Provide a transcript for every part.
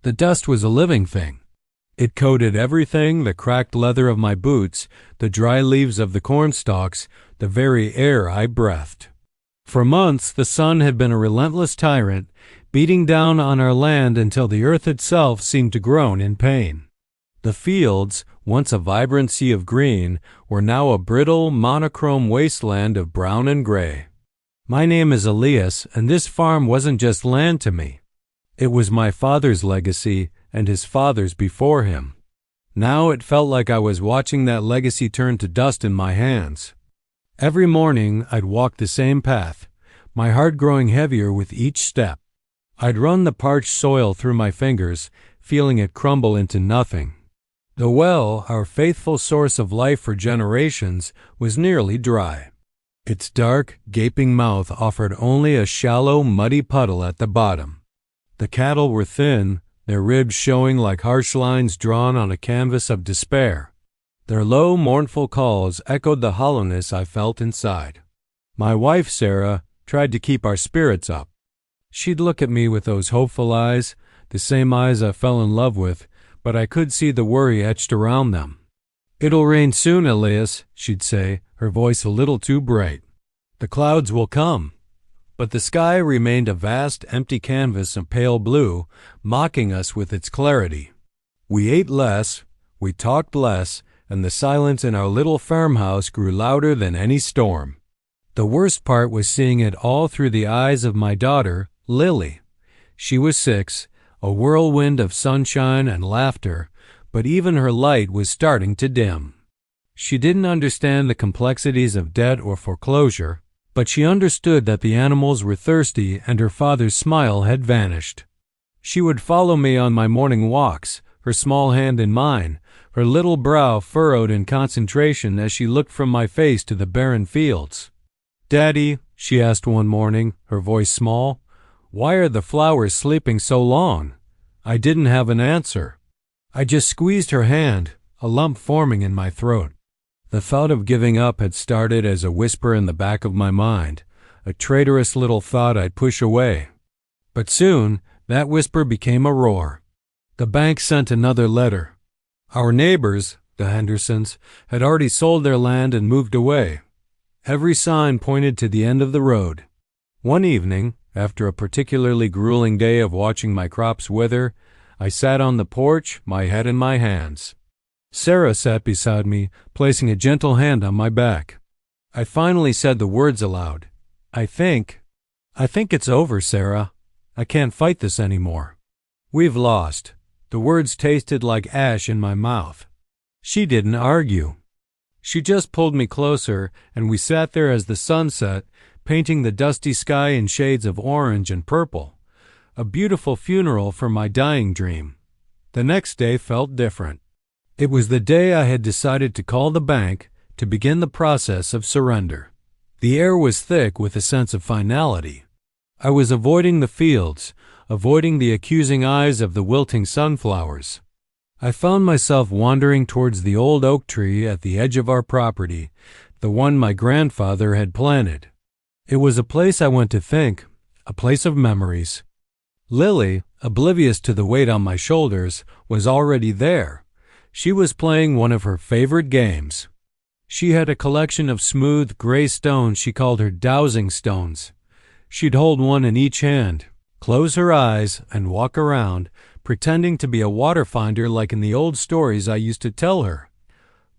The dust was a living thing. It coated everything: the cracked leather of my boots, the dry leaves of the cornstalks, the very air I breathed. For months the sun had been a relentless tyrant, beating down on our land until the earth itself seemed to groan in pain. The fields, once a vibrant sea of green, were now a brittle, monochrome wasteland of brown and gray. My name is Elias, and this farm wasn't just land to me. It was my father's legacy and his father's before him. Now it felt like I was watching that legacy turn to dust in my hands. Every morning I'd walk the same path, my heart growing heavier with each step. I'd run the parched soil through my fingers, feeling it crumble into nothing. The well, our faithful source of life for generations, was nearly dry. Its dark, gaping mouth offered only a shallow, muddy puddle at the bottom. The cattle were thin, their ribs showing like harsh lines drawn on a canvas of despair. Their low, mournful calls echoed the hollowness I felt inside. My wife, Sarah, tried to keep our spirits up. She'd look at me with those hopeful eyes, the same eyes I fell in love with, but I could see the worry etched around them. "It'll rain soon, Elias," she'd say, her voice a little too bright. "The clouds will come." But the sky remained a vast, empty canvas of pale blue, mocking us with its clarity. We ate less, we talked less, and the silence in our little farmhouse grew louder than any storm. The worst part was seeing it all through the eyes of my daughter, Lily. She was 6, a whirlwind of sunshine and laughter, but even her light was starting to dim. She didn't understand the complexities of debt or foreclosure, but she understood that the animals were thirsty and her father's smile had vanished. She would follow me on my morning walks, her small hand in mine, her little brow furrowed in concentration as she looked from my face to the barren fields. "Daddy," she asked one morning, her voice small, "why are the flowers sleeping so long?" I didn't have an answer. I just squeezed her hand, a lump forming in my throat. The thought of giving up had started as a whisper in the back of my mind, a traitorous little thought I'd push away. But soon, that whisper became a roar. The bank sent another letter. Our neighbors, the Hendersons, had already sold their land and moved away. Every sign pointed to the end of the road. One evening, after a particularly grueling day of watching my crops wither, I sat on the porch, my head in my hands. Sarah sat beside me, placing a gentle hand on my back. I finally said the words aloud. I think it's over, Sarah. I can't fight this anymore. We've lost." The words tasted like ash in my mouth. She didn't argue. She just pulled me closer, and we sat there as the sun set, painting the dusty sky in shades of orange and purple. A beautiful funeral for my dying dream. The next day felt different. It was the day I had decided to call the bank to begin the process of surrender. The air was thick with a sense of finality. I was avoiding the fields, avoiding the accusing eyes of the wilting sunflowers. I found myself wandering towards the old oak tree at the edge of our property, the one my grandfather had planted. It was a place I went to think, a place of memories. Lily, oblivious to the weight on my shoulders, was already there. She was playing one of her favorite games. She had a collection of smooth, gray stones she called her dowsing stones. She'd hold one in each hand, close her eyes, and walk around, pretending to be a water finder like in the old stories I used to tell her.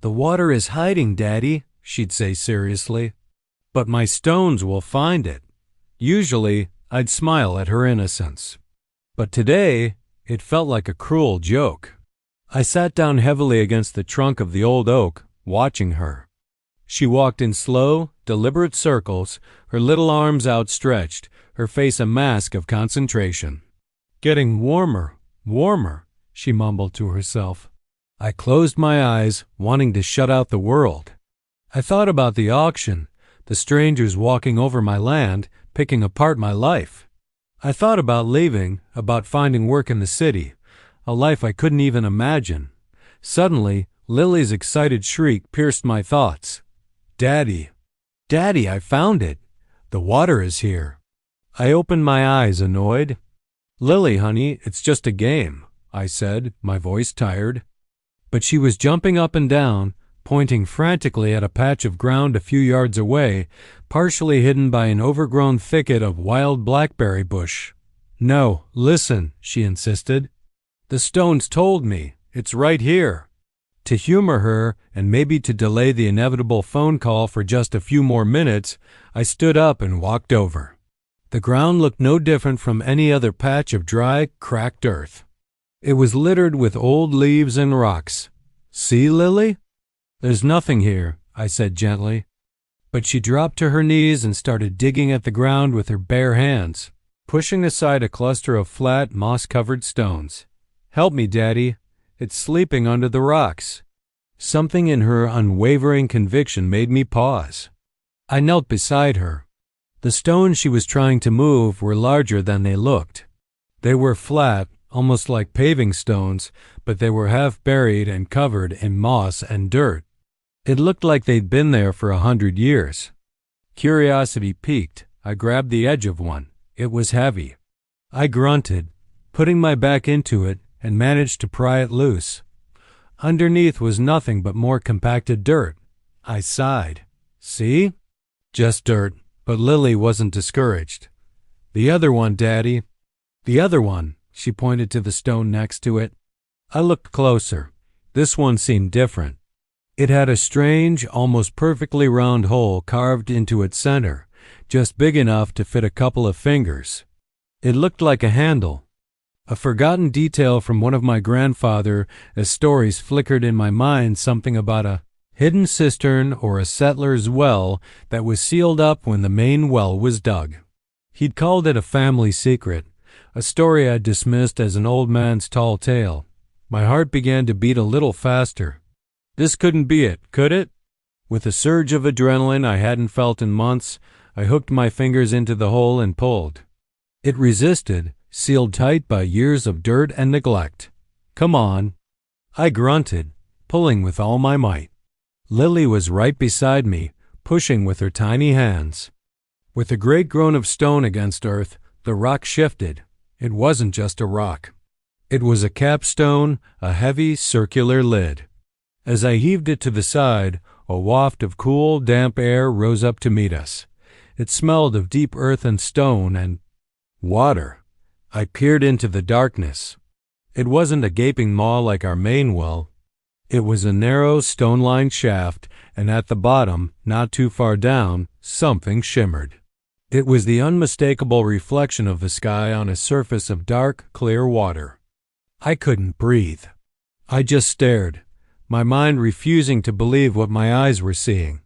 "The water is hiding, Daddy," she'd say seriously. "But my stones will find it." Usually, I'd smile at her innocence. But today, it felt like a cruel joke. I sat down heavily against the trunk of the old oak, watching her. She walked in slow, deliberate circles, her little arms outstretched, her face a mask of concentration. "Getting warmer, warmer," she mumbled to herself. I closed my eyes, wanting to shut out the world. I thought about the auction, the strangers walking over my land, picking apart my life. I thought about leaving, about finding work in the city, a life I couldn't even imagine. Suddenly, Lily's excited shriek pierced my thoughts. "Daddy! Daddy, I found it! The water is here!" I opened my eyes, annoyed. "Lily, honey, it's just a game. I said, my voice tired. But she was jumping up and down, pointing frantically at a patch of ground a few yards away, partially hidden by an overgrown thicket of wild blackberry bush. "No, listen," she insisted. "The stones told me. It's right here." To humor her, and maybe to delay the inevitable phone call for just a few more minutes, I stood up and walked over. The ground looked no different from any other patch of dry, cracked earth. It was littered with old leaves and rocks. "See, Lily?" "There's nothing here," I said gently. But she dropped to her knees and started digging at the ground with her bare hands, pushing aside a cluster of flat, moss-covered stones. "Help me, Daddy. It's sleeping under the rocks." Something in her unwavering conviction made me pause. I knelt beside her. The stones she was trying to move were larger than they looked. They were flat, almost like paving stones, but they were half buried and covered in moss and dirt. It looked like they'd been there for 100 years. Curiosity piqued. I grabbed the edge of one. It was heavy. I grunted, putting my back into it, and managed to pry it loose. Underneath was nothing but more compacted dirt. I sighed. "See? Just dirt." But Lily wasn't discouraged. "The other one, Daddy." "The other one." She pointed to the stone next to it. I looked closer. This one seemed different. It had a strange, almost perfectly round hole carved into its center, just big enough to fit a couple of fingers. It looked like a handle. A forgotten detail from one of my grandfather as stories flickered in my mind, something about a hidden cistern or a settler's well that was sealed up when the main well was dug. He'd called it a family secret, a story I dismissed as an old man's tall tale. My heart began to beat a little faster. This couldn't be it, could it? With a surge of adrenaline I hadn't felt in months, I hooked my fingers into the hole and pulled. It resisted, sealed tight by years of dirt and neglect. "Come on." I grunted, pulling with all my might. Lily was right beside me, pushing with her tiny hands. With a great groan of stone against earth, the rock shifted. It wasn't just a rock. It was a capstone, a heavy, circular lid. As I heaved it to the side, a waft of cool, damp air rose up to meet us. It smelled of deep earth and stone and water. I peered into the darkness. It wasn't a gaping maw like our main well. It was a narrow, stone-lined shaft, and at the bottom, not too far down, something shimmered. It was the unmistakable reflection of the sky on a surface of dark, clear water. I couldn't breathe. I just stared, my mind refusing to believe what my eyes were seeing.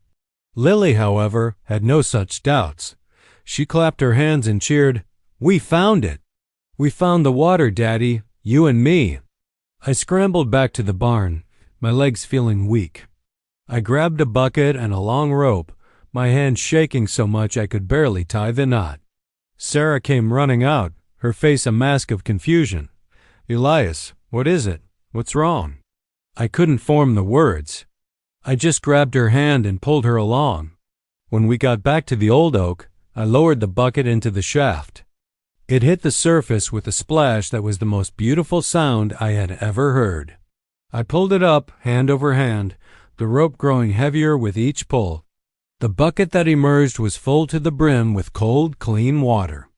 Lily, however, had no such doubts. She clapped her hands and cheered, "We found it! We found the water, Daddy, you and me." I scrambled back to the barn, my legs feeling weak. I grabbed a bucket and a long rope, my hands shaking so much I could barely tie the knot. Sarah came running out, her face a mask of confusion. "Elias, what is it? What's wrong?" I couldn't form the words. I just grabbed her hand and pulled her along. When we got back to the old oak, I lowered the bucket into the shaft. It hit the surface with a splash that was the most beautiful sound I had ever heard. I pulled it up, hand over hand, the rope growing heavier with each pull. The bucket that emerged was full to the brim with cold, clean water.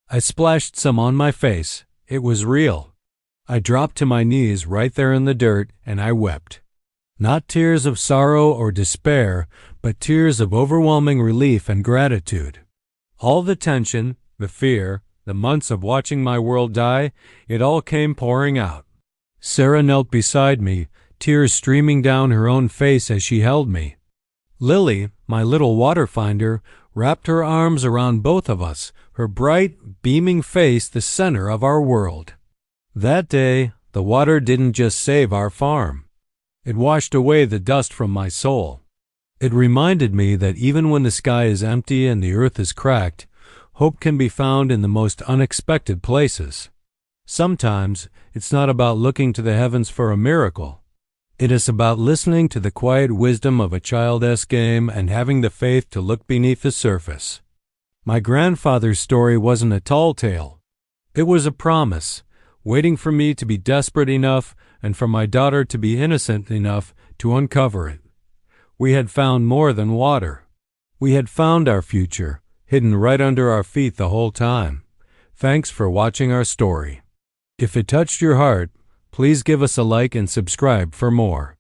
I splashed some on my face. It was real. I dropped to my knees right there in the dirt, and I wept. Not tears of sorrow or despair, but tears of overwhelming relief and gratitude. All the tension, the fear, the months of watching my world die, it all came pouring out. Sarah knelt beside me, tears streaming down her own face as she held me. Lily, my little water finder, wrapped her arms around both of us, her bright, beaming face the center of our world. That day, the water didn't just save our farm. It washed away the dust from my soul. It reminded me that even when the sky is empty and the earth is cracked, hope can be found in the most unexpected places. Sometimes, it's not about looking to the heavens for a miracle. It is about listening to the quiet wisdom of a child's game and having the faith to look beneath the surface. My grandfather's story wasn't a tall tale. It was a promise. waiting for me to be desperate enough and for my daughter to be innocent enough to uncover it. We had found more than water. We had found our future, hidden right under our feet the whole time. Thanks for watching our story. If it touched your heart, please give us a like and subscribe for more.